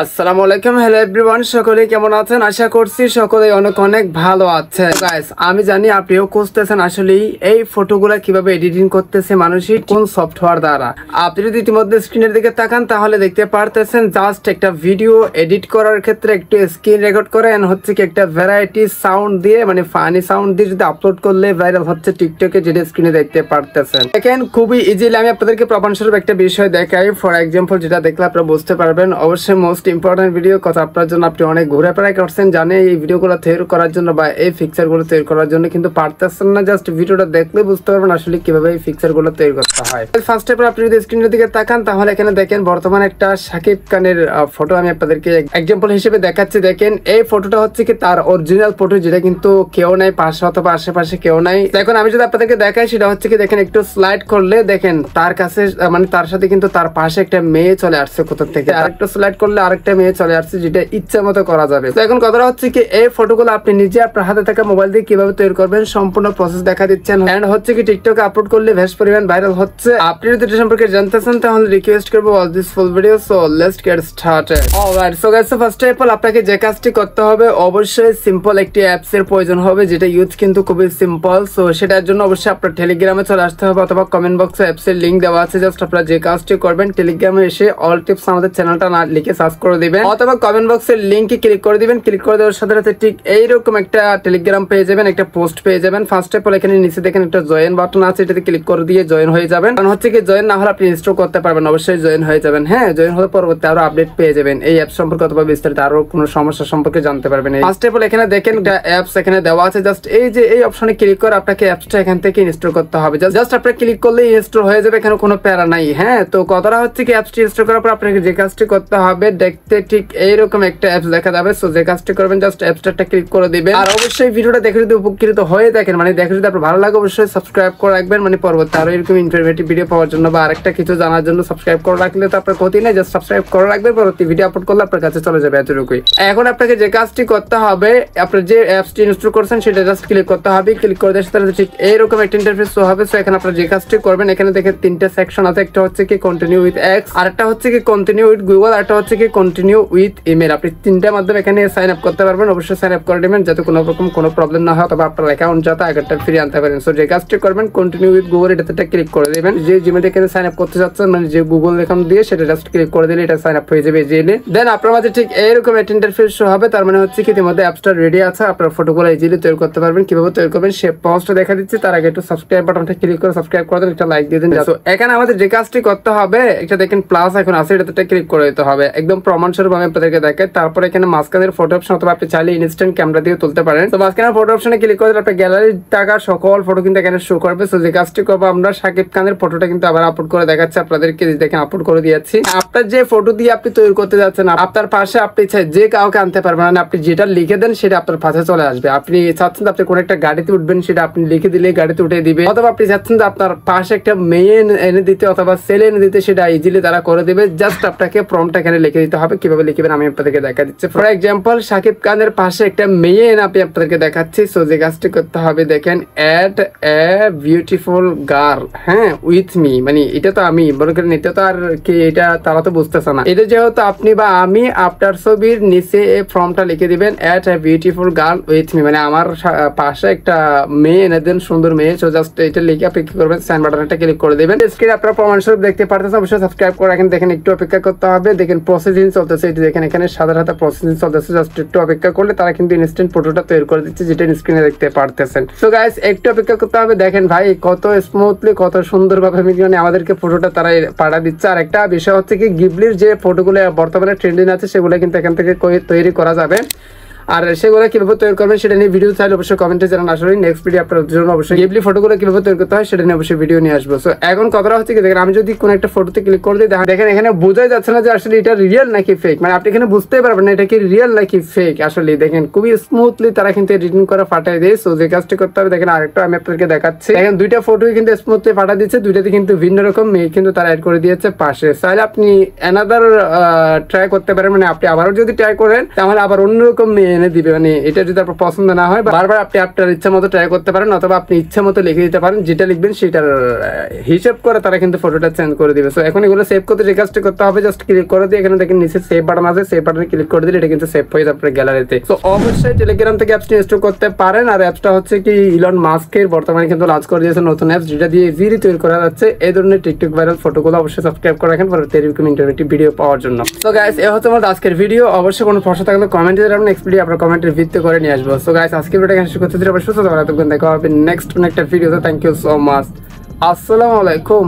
আসসালামু আলাইকুম, hello everyone, সকলে কেমন আছেন? আশা করছি সকলে অনেক অনেক ভালো আছেন। গাইস, আমি জানি আপনিও খুঁজতেছেন আসলে এই ফটোগুলা কিভাবে এডিটিং করতেছে মানুষই কোন সফটওয়্যার দ্বারা। আপনি যদি ইতিমধ্যে স্ক্রিনের দিকে তাকান তাহলে দেখতে পারতেছেন জাস্ট একটা ভিডিও এডিট করার ক্ষেত্রে একটু স্ক্রিন রেকর্ড করে হচ্ছে কি একটা ভ্যারাইটি সাউন্ড দিয়ে, মানে ফানি সাউন্ড দিয়ে যদি আপলোড করলে ভাইরাল হচ্ছে টিকটকে, যেটা স্ক্রিনে দেখতে পারতেছেন। দেখেন খুবই ইজিলি আমি আপনাদেরকে প্রমাণস্বরূপ একটা বিষয় দেখাই। ফর এক্সাম্পল, যেটা দেখলে আপনারা বুঝতে পারবেন। অবশ্যই মোস্ট ইম্পর্টেন্ট ভিডিও, কথা আপনার জন্য আপনি অনেক ঘুরেফেরা করছেন, জানে এই ভিডিওগুলো তৈরি করার জন্য বা এই ফিক্সারগুলো তৈরি করার জন্য, কিন্তু পারতেছেন না। জাস্ট ভিডিওটা দেখলে বুঝতে পারবেন আসলে কিভাবে এই ফিক্সারগুলো তৈরি করতে হয়। ফার্স্ট অফ অল আপনি যদি স্ক্রিনের দিকে তাকান তাহলে এখানে দেখেন বর্তমানে একটা শাকিব খানের ফটো আমি আপনাদেরকে এক্সাম্পল হিসেবে দেখাচ্ছি। দেখেন এই ফটোটা হচ্ছে কি তার অরিজিনাল ফটো, যেটা কিন্তু কেউ নাই পাশে অথবা আশেপাশে কেউ নাই। এখন আমি যদি আপনাদেরকে দেখাই সেটা হচ্ছে কি দেখেন একটু স্লাইড করলে দেখেন তার কাছে মানে তার সাথে কিন্তু তার পাশে একটা মেয়ে চলে আসছে কোথা থেকে, আরেকটু স্লাইড করলে আরেকটা মেয়ে চলে আসছে, যেটা ইচ্ছা মতো করা যাবে। তো এখন কথাটা হচ্ছে কি এই ফটোগুলো আপনি নিজে আপনার হাতে থাকা মোবাইল দিয়ে কিভাবে তৈরি করবেন সম্পূর্ণ প্রসেস দেখা দিচ্ছেন। এন্ড হচ্ছে কি টিকটকে আপলোড করলে বেশ পরিমাণ ভাইরাল হচ্ছে। আপনি যদি এটা সম্পর্কে জানতে চান তাহলে রিকোয়েস্ট করবো watch this full video. So let's get started. Alright, so guys, first of all আপনাকে যে কাজটি করতে হবে অবশ্যই সিম্পল একটি অ্যাপস এর প্রয়োজন হবে, যেটা ইউজ কিন্তু খুবই সিম্পল। সো সেটার জন্য অবশ্যই আপনার টেলিগ্রামে চলে আসতে হবে অথবা কমেন্ট বক্সে অ্যাপস এর লিংক দেওয়া আছে। জাস্ট আপনারা যে কাজটি করবেন টেলিগ্রামে এসে অল টিপস আমাদের চ্যানেলটা না লিখে সার্চ করে দিবেন অথবা কমেন্ট বক্সের লিংকে ক্লিক করে দিবেন। ক্লিক করে দেওয়ার সাথে সাথে ঠিক এইরকম একটা টেলিগ্রাম পেয়ে যাবেন, একটা পোস্ট পেয়ে যাবেন। ফার্স্ট অফ অল এখানে নিচে দেখেন একটা জয়েন বাটন আছে, এটাতে ক্লিক করে দিয়ে জয়েন হয়ে যাবেন। কারণ হচ্ছে কি জয়েন না হলে আপনি ইনস্টল করতে পারবেন, অবশ্যই জয়েন হয়ে যাবেন। হ্যাঁ, জয়েন হলে পরবর্তী আরো আপডেট পেয়ে যাবেন এই অ্যাপ সম্পর্কে অথবা বিস্তারিত আরো কোনো সমস্যা সম্পর্কে জানতে পারবেন। ফার্স্ট অফ অল এখানে দেখেন একটা অ্যাপস এখানে দেওয়া আছে, জাস্ট এই যে এই অপশনে ক্লিক করে আপনাকে অ্যাপসটা এখান থেকে ইনস্টল করতে হবে। জাস্ট আপনি ক্লিক করলে ইনস্টল হয়ে যাবে, এখানে কোনো প্যারা নাই। হ্যাঁ, তো কথাটা হচ্ছে কি অ্যাপসটি ইনস্টল করার পর আপনাকে যে কাজটি করতে হবে দেখতে ঠিক এইরকম একটা অ্যাপস দেখা যাবে। সো যে কাজটি করবেন জাস্ট অ্যাপসটা ক্লিক করে দিবেন। আর অবশ্যই ভিডিওটা দেখে যদি উপকৃত হয়ে থাকেন, মানে দেখে যদি আপনার ভালো লাগে, অবশ্যই সাবস্ক্রাইব করে রাখবেন, মানে পরবর্তী আরো এরকম ইনফরমেটিভ ভিডিও পাওয়ার জন্য বা আরেকটা কিছু জানার জন্য সাবস্ক্রাইব করে রাখলে তো আপনার ক্ষতি নেই। জাস্ট সাবস্ক্রাইব করে রাখবেন, পরবর্তী ভিডিও আপলোড করলে আপনার কাছে চলে যাবে, এতটুকুই। এখন আপনাকে যে কাজটি করতে হবে, আপনার যে অ্যাপসটি ইনস্টল করছেন সেটা জাস্ট ক্লিক করতে হবে। ক্লিক করে দেওয়ার সাথে ঠিক এইরকম একটা ইন্টারফেস শো হবে। সো এখানে আপনার যে কাজটি করবেন, এখানে দেখেন তিনটা সেকশন আছে। একটা হচ্ছে কি কন্টিনিউ উইথ এক্স, আরেকটা হচ্ছে কি কন্টিনিউ উইথ গুগল, আরেকটা হচ্ছে কি কন্টিনিউ উইথ ইমেল। আপনি তিনটার মাধ্যমে এখানে সাইন আপ করতে পারবেন। অবশ্যই সাইন আপ করে নেবেন যাতে কোনো রকম কোনো প্রবলেম না হয়, তবে আপনার অ্যাকাউন্ট যাতে আগেরটা ফিরিয়ে আনতে পারেন। সো যে কাজটি করবেন কন্টিনিউ উইথ গুগল, এটাতে ক্লিক করে দেবেন। যে জিমেল এখানে সাইন আপ করতে যাচ্ছেন, মানে যে গুগল অ্যাকাউন্ট দিয়ে, সেটা জাস্ট ক্লিক করে দিলে এটা সাইন আপ হয়ে যাবে ইজিলি। দেন আপনার মাঝে ঠিক এইরকম একটা ইন্টারফেস শো হবে। তার মানে হচ্ছে কি ইতিমধ্যে অ্যাপসটা রেডি আছে, আপনার ফটোগুলো ইজিলি তৈরি করতে পারবেন। কিভাবে তৈরি করবেন সে পোস্টটা দেখা দিচ্ছি। তার আগে একটু সাবস্ক্রাইব বাটনটা ক্লিক করে সাবস্ক্রাইব করে দেন, একটা লাইক দিয়ে দিন। তো এখানে আমাদের যে কাজটি করতে হবে, এটা দেখেন প্লাস এখন আছে, এটাতে ক্লিক করে দিতে হবে। একদম প্রমাণস্বরূপ আমি আপনাদেরকে দেখাই। তারপর এখানে মাঝখানের ফটো অপশন, অথবা আপনি চাইলে ইনস্ট্যান্ট ক্যামেরা দিয়ে তুলতে পারেন। তো মাঝখানের ফটো অপশনে ক্লিক করে আপনার গ্যালারি থাকা সকল ফটো কিন্তু এখানে শো করবে। সো যে কাজটি করবো আমরা, শাকিব খানের ফটোটা কিন্তু আবার আপলোড করে দেখাচ্ছি আপনাদেরকে, দেখেন আপলোড করে দিয়েছি। আপনার যে ফটো দিয়ে আপনি তৈরি করতে যাচ্ছেন, আপনার পাশে আপনি চাই যে কাউকে আনতে পারবেন, মানে আপনি যেটা লিখে দেন সেটা আপনার পাশে চলে আসবে। আপনি চাচ্ছেন আপনি কোন একটা গাড়িতে উঠবেন, সেটা আপনি লিখে দিলে গাড়িতে উঠে দিবে। অথবা আপনি চাচ্ছেন যে আপনার পাশে একটা মেয়ে এনে দিতে অথবা ছেলে এনে দিতে, সেটা ইজিলি তারা করে দেবে। জাস্ট আপনাকে প্রম্পটটা এখানে লিখে দিতে হবে। কিভাবে লিখবেন আমি আপনাদেরকে দেখা দিচ্ছি। ফর এক্সাম্পল, শাকিব খানের পাশে একটা মেয়ে এনে আমি আপনাদেরকে দেখাচ্ছি। সো যে কাজটি করতে হবে দেখেন, অ্যাড এ বিউটিফুল গার্ল, হ্যাঁ, উইথ মি, মানে এটা তো আমি মনে করেন, এটা তো আর কি, এটা তারা তো বুঝতেছে না। এটা যেহেতু আপনি বা আমি, আপনার ছবির নিচে এই ফর্মটা লিখে দিবেন, add a beautiful girl with me, মানে আমার পাশে একটা মেয়ে এনে দেন, সুন্দর মেয়ে। সো জাস্ট এটা লিখে আপনি কি করবেন, সাইন বাটনটা ক্লিক করে দেবেন। স্ক্রিনে আপনারা প্রমাণস্বরূপ দেখতে পারতেছেন। অবশ্যই সাবস্ক্রাইব করে রাখেন। দেখেন একটু অপেক্ষা করতে হবে। দেখেন প্রসেসিং চলতেছে, এটা দেখেন এখানে সাদা সাদা প্রসেসিং চলতেছে। জাস্ট একটু অপেক্ষা করলে তারা কিন্তু ইনস্ট্যান্ট ফটোটা তৈরি করে দিচ্ছে, যেটা স্ক্রিনে দেখতে পারতেছেন। সো গাইস, একটু অপেক্ষা করতে হবে। দেখেন ভাই কত স্মুথলি, কত সুন্দরভাবে আমাদেরকে ফটোটা তারা পাঠা দিচ্ছে। আর একটা বিষয় হচ্ছে কি, গিবলির যে ফটোগুলো বর্তমানে ট্রেন্ডিং আছে সেগুলো কিন্তু এখান থেকে তৈরি করা যাবে। আর সেগুলো কিভাবে তৈরি করবেন সেটা নিয়ে ভিডিও চাইলে অবশ্যই কমেন্টে জানান। আসলে নেক্সট ভিডিও আপনার জন্য অবশ্যই গিবলি ফটোগুলো কিভাবে তৈরি করতে হয় সেটা নিয়ে অবশ্যই ভিডিও নিয়ে আসবো। সো এখন কথাটা হচ্ছে কি, দেখেন আমি যদি কোনো একটা ফটোতে ক্লিক করে দিই, দেখেন এখানে বোঝাই যাচ্ছে না যে আসলে এটা রিয়েল নাকি ফেক, মানে আপনি এখানে বুঝতেই পারবেন না এটা কি রিয়েল নাকি ফেক। আসলে দেখেন খুবই স্মুথলি তারা কিন্তু এডিটিং করে পাঠিয়ে দেয়। সো যে কাজটি করতে হবে, দেখেন আরেকটা আমি আপনাদেরকে দেখাচ্ছি। দেখেন দুইটা ফটোই কিন্তু স্মুথলি পাঠিয়ে দিচ্ছে, দুইটাতে কিন্তু ভিন্ন রকম মেয়ে কিন্তু তারা অ্যাড করে দিয়েছে পাশে। চাইলে আপনি অ্যানাদার ট্রাই করতে পারেন, মানে আপনি আবারও যদি ট্রাই করেন তাহলে আবার অন্যরকম মেয়ে এনে দিবে। মানে এটা যদি আপনার পছন্দ না হয় বারবার আপনি আপনার ইচ্ছা মতো ট্রাই করতে পারেন, অথবা আপনি ইচ্ছা মতো লিখে দিতে পারেন, যেটা লিখবেন সেটার হিসাব করে তারা কিন্তু ফটোটা চেঞ্জ করে দিবে। সো এখন এগুলো সেভ করতে যে কাজটা করতে হবে, জাস্ট ক্লিক করে দিয়ে এখানে দেখেন নিচে সেভ বাটন আছে, সেভ বাটনে ক্লিক করে দিলে এটা কিন্তু সেভ হয়ে যাবে আপনার গ্যালারিতে। সো অবশ্যই টেলিগ্রাম থেকে অ্যাপসটি ইনস্টল করতে পারেন। আর অ্যাপসটা হচ্ছে কি ইলন মাস্কের বর্তমানে কিন্তু লঞ্চ করে দিয়েছে নতুন অ্যাপস, যেটা দিয়ে ইজিলি তৈরি করা যাচ্ছে এই ধরনের টিকটক ভাইরাল ফটোগুলো। অবশ্যই সাবস্ক্রাইব করে রাখেন পরবর্তী এরকম ইন্টারনেটিভ ভিডিও পাওয়ার জন্য। সো গাইস, এ হচ্ছে আমার আজকের ভিডিও। অবশ্যই কোনো প্রশ্ন থাকলে কমেন্টে জানাবেন, নেক্সট ভিডিও আপনার কমেন্টের ভিত্তি করে নিয়ে আসবো। সো গাইস, আজকের ভিডিওটা এখানে শেষ করতে দিলে অবশ্যই সুস্থ থাকবেন। দেখা হবে নেক্সট একটা ভিডিওতে। Thank you so much. আসসালামু আলাইকুম।